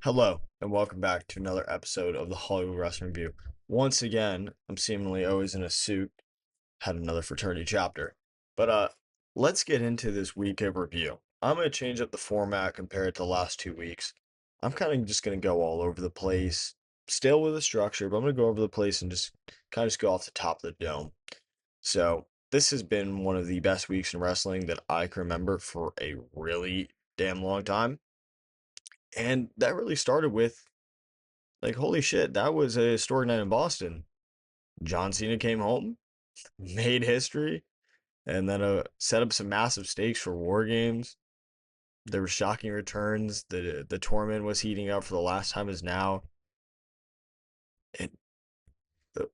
Hello, and welcome back to another episode of the Hollywood Wrestling Review. Once again, I'm seemingly always in a suit, had another fraternity chapter. But let's get into this week of review. I'm gonna change up the format compared to the last 2 weeks. I'm kind of just gonna go all over the place, still with a structure, but I'm gonna go over the place and just kind of just go off the top of the dome. So this has been one of the best weeks in wrestling that I can remember for a really damn long time. And that really started with like, holy shit, that was a historic night in Boston. John Cena came home, made history, and then set up some massive stakes for War Games. There were shocking returns. The tournament was heating up for the last time is now. And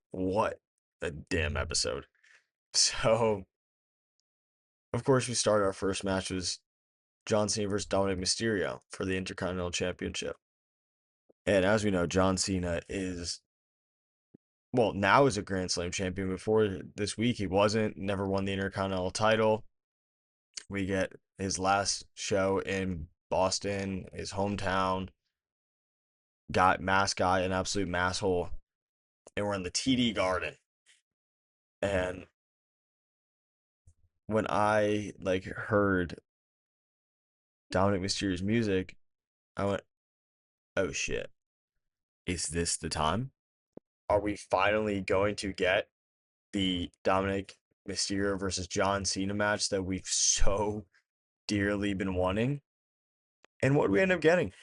what a damn episode. So, of course, we started our first match was John Cena versus Dominic Mysterio for the Intercontinental Championship. And as we know, John Cena is well, now is a Grand Slam champion. Before this week, he wasn't, never won the Intercontinental title. We get his last show in Boston, his hometown. Got mass guy, an absolute masshole. And we're in the TD Garden. And when I heard Dominic Mysterio's music, I went, oh shit, is this the time? Are we finally going to get the Dominic Mysterio versus John Cena match that we've so dearly been wanting? And what do we end up getting?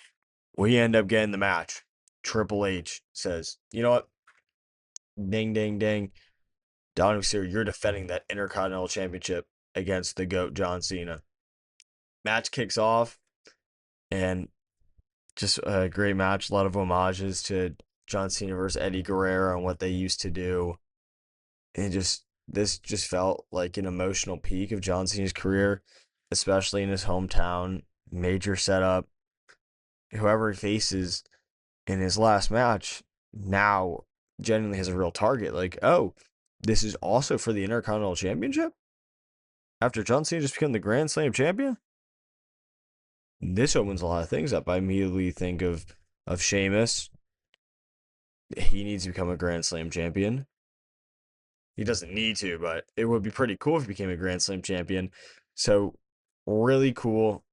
We end up getting the match. Triple H says, you know what? Ding, ding, ding. Dominic Mysterio, you're defending that Intercontinental Championship against the GOAT, John Cena. Match kicks off, and just a great match. A lot of homages to John Cena versus Eddie Guerrero and what they used to do. And this just felt like an emotional peak of John Cena's career, especially in his hometown. Major setup. Whoever he faces in his last match now genuinely has a real target. Like, oh, this is also for the Intercontinental Championship? After John Cena just became the Grand Slam champion? This opens a lot of things up. I immediately think of Sheamus. He needs to become a Grand Slam champion. He doesn't need to, but it would be pretty cool if he became a Grand Slam champion. So really cool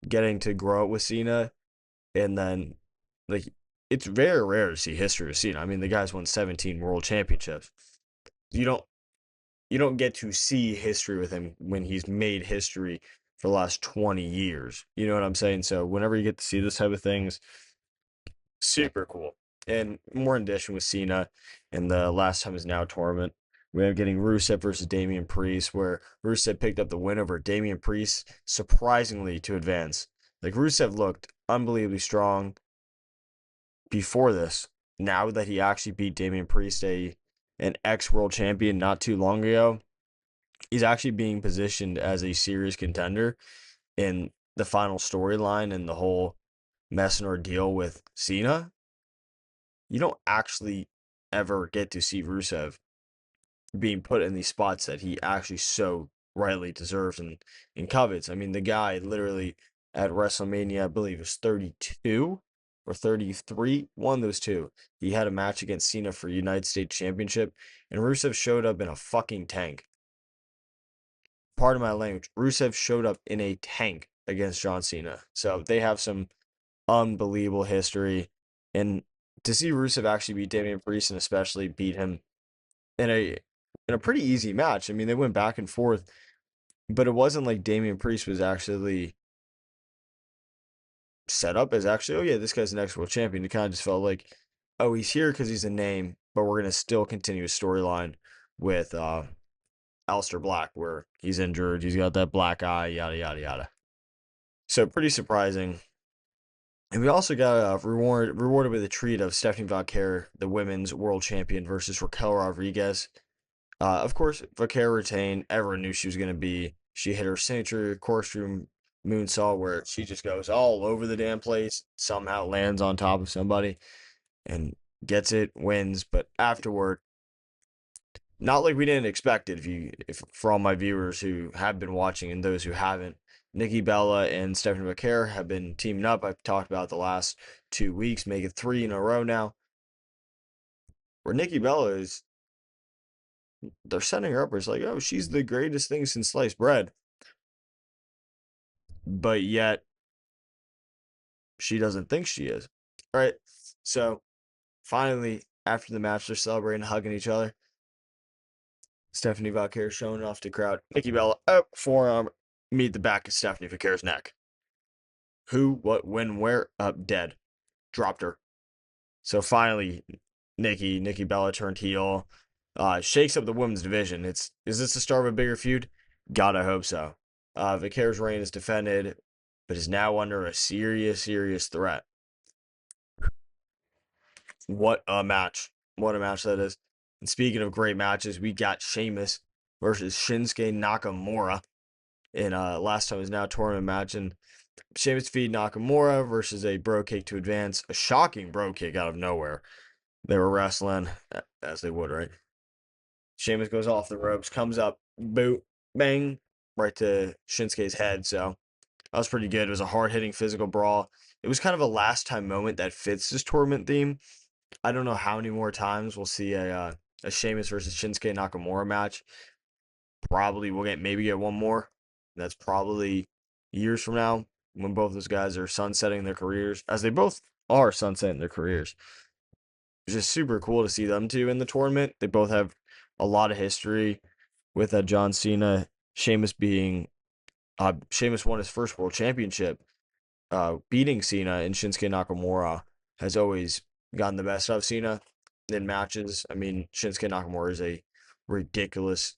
getting to grow up with Cena. And then like it's very rare to see history of Cena. I mean, the guy's won 17 world championships. You don't you don't get to see history with him when he's made history for the last 20 years. You know what I'm saying? So whenever you get to see this type of things, super cool. And more in addition with Cena and the last time is now tournament. We have getting Rusev versus Damian Priest, where Rusev picked up the win over Damian Priest, surprisingly to advance. Like Rusev looked unbelievably strong before this. Now that he actually beat Damian Priest, an ex world champion, not too long ago, he's actually being positioned as a serious contender in the final storyline and the whole mess and ordeal with Cena. You don't actually ever get to see Rusev being put in these spots that he actually so rightly deserves and covets. I mean, the guy literally at WrestleMania, I believe it was 32 or 33, one of those two. He had a match against Cena for United States Championship, and Rusev showed up in a fucking tank. Pardon my language. Rusev showed up in a tank against John Cena. So they have some unbelievable history. And to see Rusev actually beat Damian Priest and especially beat him in a pretty easy match. I mean, they went back and forth, but it wasn't like Damian Priest was actually set up as actually, oh yeah, this guy's the next world champion. It kind of just felt like, oh, he's here because he's a name, but we're gonna still continue a storyline with Aleister Black where he's injured, he's got that black eye, yada yada yada. So pretty surprising. And we also got rewarded with a treat of Stephanie Valkyrie, the women's world champion, versus Raquel Rodriguez. Of course, Vaquer retained. Everyone knew she was going to be. She hit her signature corkscrew moonsault where she just goes all over the damn place, somehow lands on top of somebody, and gets it, wins. But afterward, not like we didn't expect it. If for all my viewers who have been watching and those who haven't, Nikki Bella and Stephanie McCare have been teaming up. I've talked about the last 2 weeks, make it 3 in a row now. Where Nikki Bella is, they're setting her up as like, oh, she's the greatest thing since sliced bread. But yet, she doesn't think she is. All right. So finally, after the match, they're celebrating, hugging each other. Stephanie Valkyrie showing off to crowd. Nikki Bella, up, forearm, meet the back of Stephanie Valkyrie's neck. Who, what, when, where? Up, dead. Dropped her. So finally, Nikki Bella turned heel. Shakes up the women's division. Is this the start of a bigger feud? Gotta hope so. Valkyrie's reign is defended, but is now under a serious threat. What a match. What a match that is. And speaking of great matches, we got Sheamus versus Shinsuke Nakamura in last time was now tournament match. And Sheamus defeated Nakamura versus a bro kick to advance. A shocking bro kick out of nowhere. They were wrestling as they would, right? Sheamus goes off the ropes, comes up, boot, bang, right to Shinsuke's head. So that was pretty good. It was a hard hitting physical brawl. It was kind of a last time moment that fits this tournament theme. I don't know how many more times we'll see a Sheamus versus Shinsuke Nakamura match. Probably we'll maybe get one more. That's probably years from now when both those guys are sunsetting their careers, as they both are sunsetting their careers. It's just super cool to see them two in the tournament. They both have a lot of history with John Cena. Sheamus won his first world championship, beating Cena, and Shinsuke Nakamura has always gotten the best out of Cena in matches. I mean, Shinsuke Nakamura is a ridiculous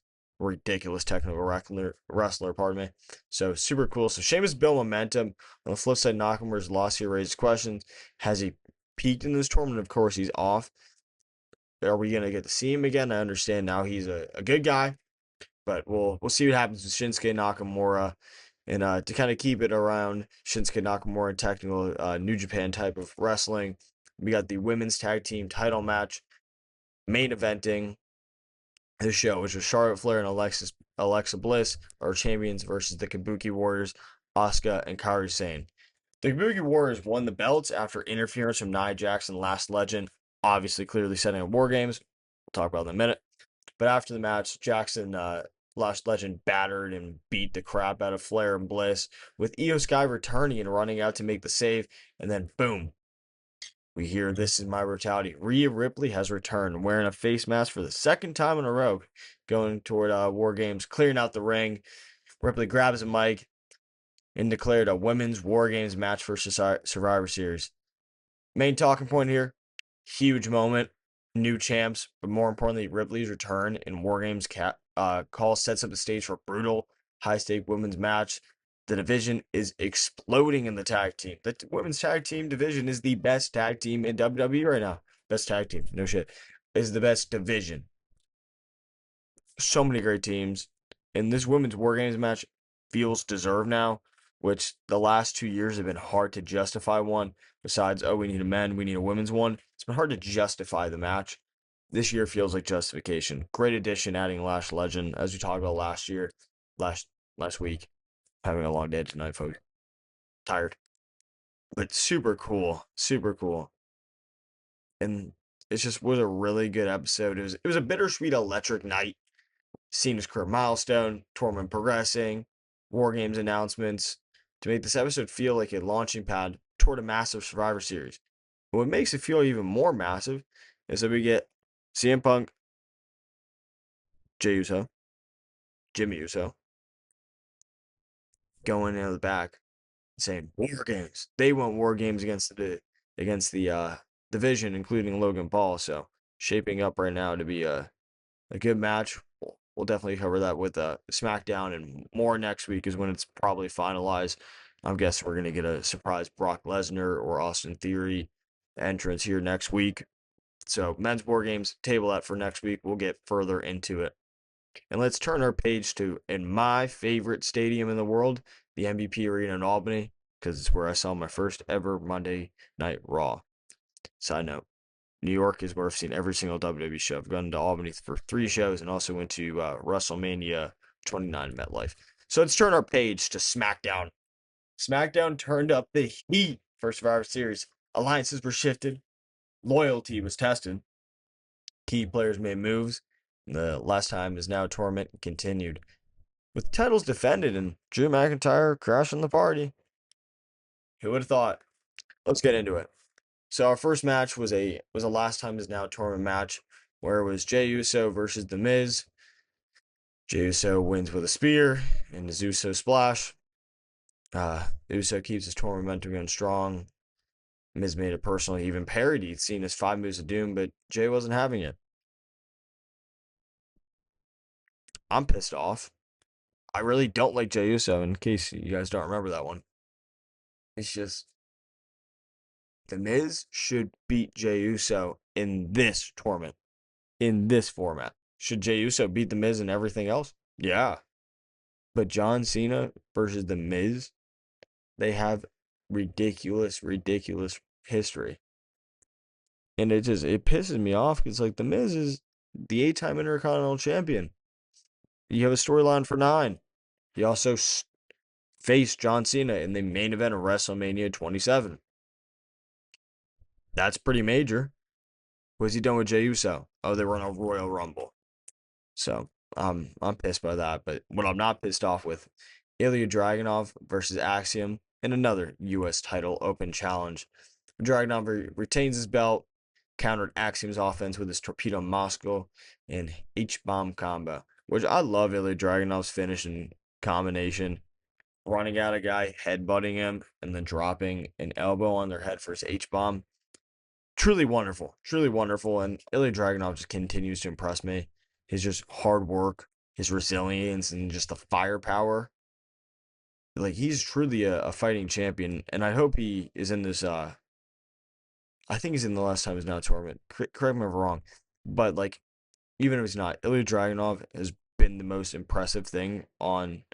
technical wrestler, pardon me. So super cool. So Sheamus built momentum. On the flip side, Nakamura's loss here raises questions. Has he peaked in this tournament? Of course, he's off. Are we gonna get to see him again? I understand now he's a good guy, but we'll see what happens with Shinsuke Nakamura. And to kind of keep it around Shinsuke Nakamura and technical New Japan type of wrestling, we got the women's tag team title match, main eventing the show, which was Charlotte Flair and Alexa Bliss, our champions, versus the Kabuki Warriors, Asuka and Kairi Sane. The Kabuki Warriors won the belts after interference from Nia Jackson, Last Legend, obviously clearly setting up War Games. We'll talk about that in a minute. But after the match, Jackson, Last Legend, battered and beat the crap out of Flair and Bliss, with Io Sky returning and running out to make the save, and then boom, we hear "This is my brutality." Rhea Ripley has returned, wearing a face mask for the second time in a row, going toward War Games, clearing out the ring. Ripley grabs a mic and declared a women's War Games match for Survivor Series. Main talking point here, huge moment, new champs, but more importantly, Ripley's return in War Games call sets up the stage for a brutal, high-stake women's match. The division is exploding in the tag team. The women's tag team division is the best tag team in WWE right now. Best tag team, no shit. Is the best division. So many great teams. And this women's War Games match feels deserved now, which the last 2 years have been hard to justify one. Besides, oh, we need we need a women's one. It's been hard to justify the match. This year feels like justification. Great addition, adding Lash Legend, as we talked about last week. Having a long day tonight, folks. Tired. But super cool. Super cool. And it just was a really good episode. It was a bittersweet, electric night. Cena's career milestone, tournament progressing, War Games announcements, to make this episode feel like a launching pad toward a massive Survivor Series. And what makes it feel even more massive is that we get CM Punk, Jey Uso, Jimmy Uso, going into the back saying War Games. They want War Games against the division, including Logan Paul. So shaping up right now to be a good match. We'll definitely cover that with SmackDown and more next week is when it's probably finalized. I'm guessing we're gonna get a surprise Brock Lesnar or Austin Theory entrance here next week. So men's War Games, table that for next week. We'll get further into it. And let's turn our page to in my favorite stadium in the world, the MVP Arena in Albany, because it's where I saw my first ever Monday Night Raw. Side note, New York is where I've seen every single WWE show. I've gone to Albany for 3 shows and also went to WrestleMania 29 in MetLife. So let's turn our page to SmackDown. SmackDown turned up the heat for Survivor Series. Alliances were shifted. Loyalty was tested. Key players made moves. The last time is now tournament continued. With titles defended and Drew McIntyre crashing the party. Who would have thought? Let's get into it. So our first match was a last time is now tournament match where it was Jey Uso versus The Miz. Jey Uso wins with a spear and his Uso splash. Uso keeps his tournament momentum going strong. Miz made it personal. He even parodied Cena's 5 moves of doom, but Jey wasn't having it. I'm pissed off. I really don't like Jey Uso, in case you guys don't remember that one. It's just The Miz should beat Jey Uso in this tournament, in this format. Should Jey Uso beat The Miz and everything else? Yeah. But John Cena versus The Miz, they have ridiculous, ridiculous history. And it pisses me off because like The Miz is the 8-time Intercontinental Champion. You have a storyline for 9. He also faced John Cena in the main event of WrestleMania 27. That's pretty major. What's he done with Jey Uso? Oh, they were in a Royal Rumble. So I'm pissed by that. But what I'm not pissed off with, Ilya Dragunov versus Axiom in another U.S. title open challenge. Dragunov retains his belt, countered Axiom's offense with his Torpedo Moscow and H-Bomb combo, which I love Ilya Dragunov's finish and combination. Running at a guy, headbutting him, and then dropping an elbow on their head for his H-Bomb. Truly wonderful. And Ilya Dragunov just continues to impress me. His just hard work, his resilience, and just the firepower. Like, he's truly a fighting champion. And I hope he is in this, I think he's in the last time is now tournament. Correct me if I'm wrong. But, like, even if he's not, Ilya Dragunov has been the most impressive thing on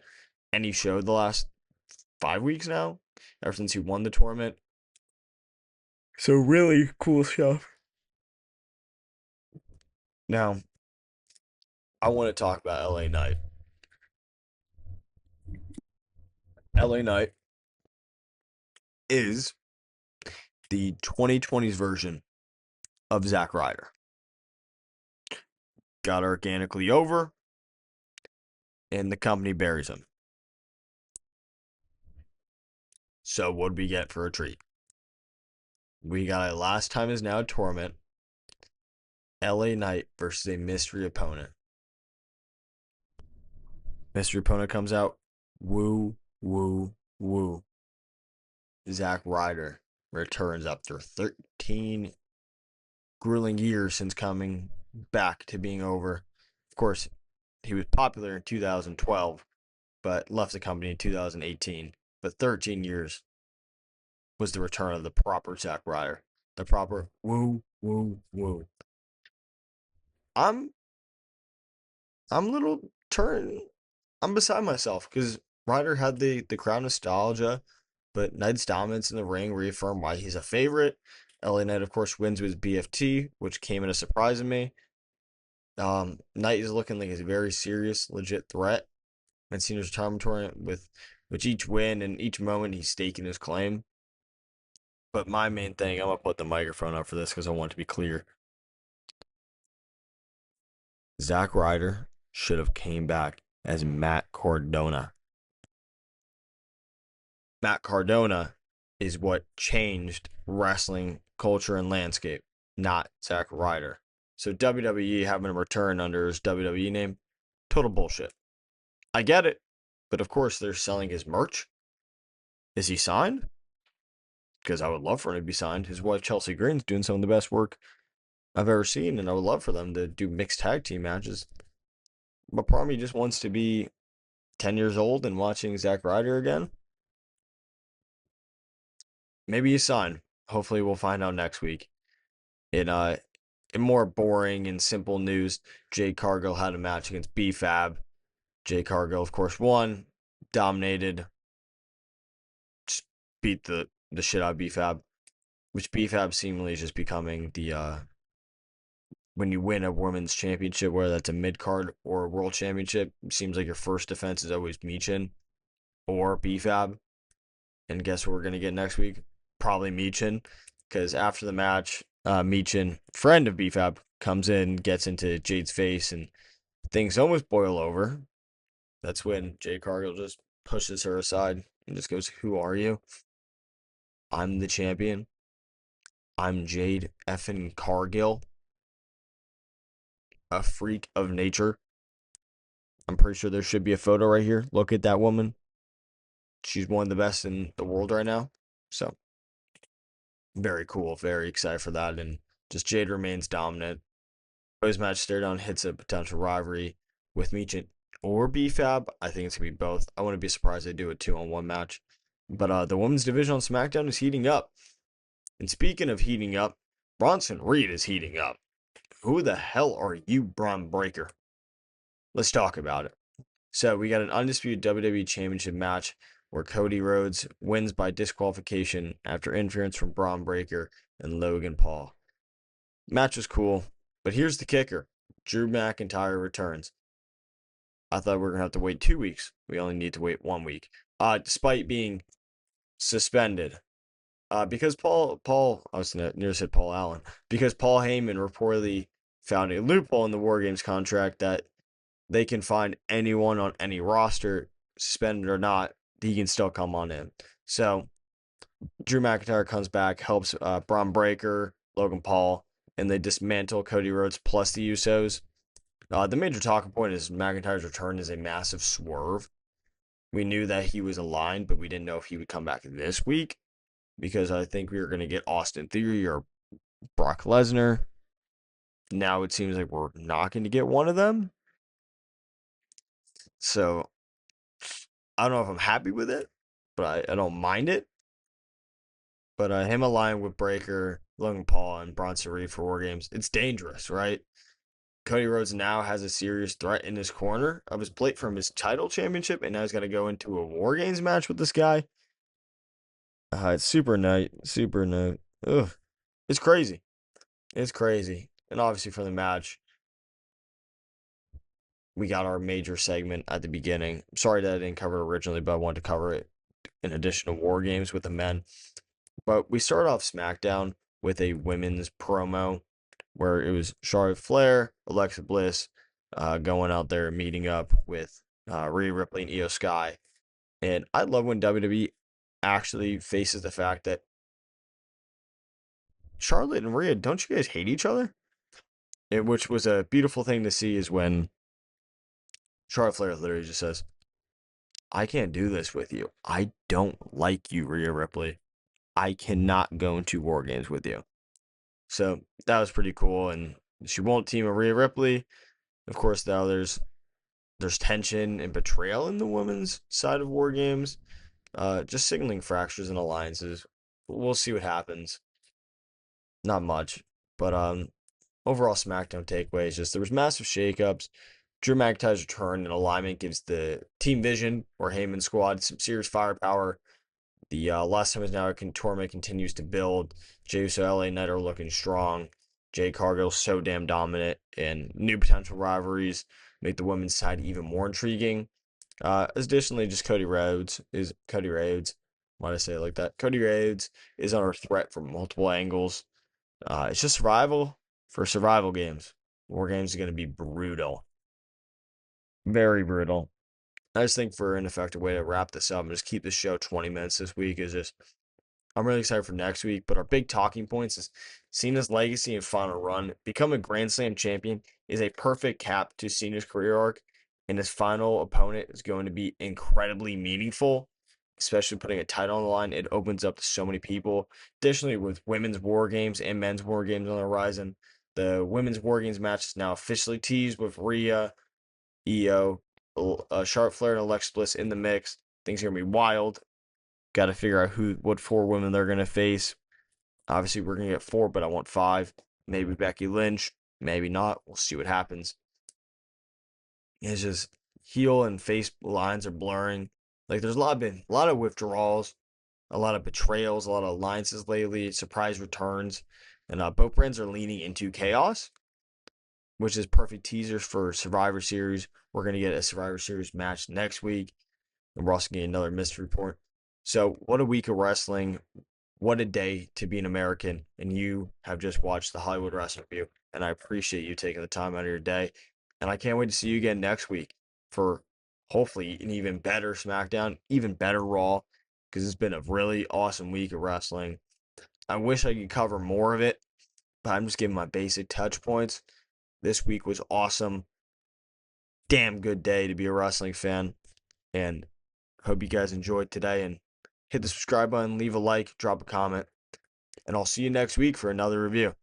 any show the last 5 weeks now, ever since he won the tournament. So really cool stuff. Now, I want to talk about LA Knight. LA Knight is the 2020s version of Zack Ryder. Got organically over, and the company buries him. So what'd we get for a treat? We got a last time is now tournament. LA Knight versus a mystery opponent. Mystery opponent comes out. Woo, woo, woo. Zack Ryder returns after 13 grueling years since coming back to being over. Of course, he was popular in 2012, but left the company in 2018. But 13 years was the return of the proper Zack Ryder. The proper woo, woo, woo. I'm I'm a little turned. I'm beside myself because Ryder had the crowd nostalgia, but Knight's dominance in the ring reaffirmed why he's a favorite. LA Knight, of course, wins with BFT, which came in a surprise to me. Knight is looking like a very serious, legit threat. And Cena's retirement tournament with which each win and each moment he's staking his claim. But my main thing, I'm gonna put the microphone up for this because I want it to be clear. Zack Ryder should have came back as Matt Cardona. Matt Cardona is what changed wrestling culture and landscape, not Zack Ryder. So WWE having him return under his WWE name, total bullshit. I get it, but of course they're selling his merch. Is he signed? Because I would love for him to be signed. His wife Chelsea Green's doing some of the best work I've ever seen, and I would love for them to do mixed tag team matches. But part of me just wants to be 10 years old and watching Zack Ryder again. Maybe he's signed. Hopefully we'll find out next week. In more boring and simple news, Jade Cargill had a match against B-Fab. Jade Cargill, of course, won, dominated, just beat the shit out of B-Fab, which B-Fab seemingly is just becoming when you win a women's championship, whether that's a mid card or a world championship, it seems like your first defense is always Michin or BFAB. And guess what we're gonna get next week? Probably Michin, because after the match, Michin, friend of BFAB, comes in, gets into Jade's face, and things almost boil over. That's when Jade Cargill just pushes her aside and just goes, "Who are you? I'm the champion. I'm Jade effing Cargill, a freak of nature." I'm pretty sure there should be a photo right here. Look at that woman. She's one of the best in the world right now. So, very cool. Very excited for that. And just Jade remains dominant. Post match stare down hits a potential rivalry with Meechin or BFAB. I think it's going to be both. I wouldn't be surprised they do a 2-on-1 match. But the women's division on SmackDown is heating up. And speaking of heating up, Bronson Reed is heating up. Who the hell are you, Braun Breaker? Let's talk about it. So we got an undisputed WWE Championship match where Cody Rhodes wins by disqualification after interference from Braun Breaker and Logan Paul. Match was cool, but here's the kicker. Drew McIntyre returns. I thought we were going to have to wait 2 weeks. We only need to wait 1 week. Despite being suspended. Because I was near said Paul Allen. Because Paul Heyman reportedly found a loophole in the War Games contract that they can find anyone on any roster, suspended or not, he can still come on in. So Drew McIntyre comes back, helps Braun Breaker, Logan Paul, and they dismantle Cody Rhodes plus the Usos. The major talking point is McIntyre's return is a massive swerve. We knew that he was aligned, but we didn't know if he would come back this week because I think we were going to get Austin Theory or Brock Lesnar. Now it seems like we're not going to get one of them. So I don't know if I'm happy with it, but I don't mind it. But him aligning with Breaker, Logan Paul, and Bronson Reed for War Games, it's dangerous, right? Cody Rhodes now has a serious threat in his corner of his plate from his title championship, and now he's going to go into a War Games match with this guy. It's super night, super night. Ugh, it's crazy. It's crazy. And obviously for the match, we got our major segment at the beginning. Sorry that I didn't cover it originally, but I wanted to cover it in addition to War Games with the men. But we started off SmackDown with a women's promo where it was Charlotte Flair, Alexa Bliss, going out there meeting up with Rhea Ripley and Io Sky. And I love when WWE actually faces the fact that Charlotte and Rhea, don't you guys hate each other? Which was a beautiful thing to see is when Charlotte Flair literally just says, "I can't do this with you. I don't like you, Rhea Ripley. I cannot go into War Games with you." So that was pretty cool. And she won't team with Rhea Ripley. Of course, now there's tension and betrayal in the women's side of War Games. Just signaling fractures and alliances. We'll see what happens. Not much. But overall SmackDown takeaways, just there was massive shakeups. Drew McIntyre's return and alignment gives the team vision or Heyman squad some serious firepower. The last time is now tournament continues to build. Jey Uso, LA Knight are looking strong. Jade Cargill so damn dominant, and new potential rivalries make the women's side even more intriguing. Additionally, just Cody Rhodes. Why did I say it like that? Cody Rhodes is under threat from multiple angles. It's just survival for survival games. War Games is going to be brutal. Very brutal. I just think for an effective way to wrap this up and just keep the show 20 minutes this week is just, I'm really excited for next week. But our big talking points is Cena's legacy and final run. Become a Grand Slam champion is a perfect cap to Cena's career arc. And his final opponent is going to be incredibly meaningful, especially putting a title on the line. It opens up to so many people. Additionally, with women's War Games and men's War Games on the horizon, the women's War Games match is now officially teased with Rhea, Io, Charlotte Flair, and Alexa Bliss in the mix. Things are going to be wild. Got to figure out what 4 women they're going to face. Obviously, we're going to get 4, but I want 5. Maybe Becky Lynch. Maybe not. We'll see what happens. It's just heel and face lines are blurring. Like there's a lot of withdrawals, a lot of betrayals, a lot of alliances lately, surprise returns, and both brands are leaning into chaos. which is perfect teasers for Survivor Series. We're going to get a Survivor Series match next week, and we're also getting another mystery report. So, what a week of wrestling. What a day to be an American. And you have just watched the Hollywood Wrestling Review. And I appreciate you taking the time out of your day. And I can't wait to see you again next week for hopefully an even better SmackDown, even better Raw, because it's been a really awesome week of wrestling. I wish I could cover more of it, but I'm just giving my basic touch points. This week was awesome. Damn good day to be a wrestling fan. And hope you guys enjoyed today. And hit the subscribe button, leave a like, drop a comment. And I'll see you next week for another review.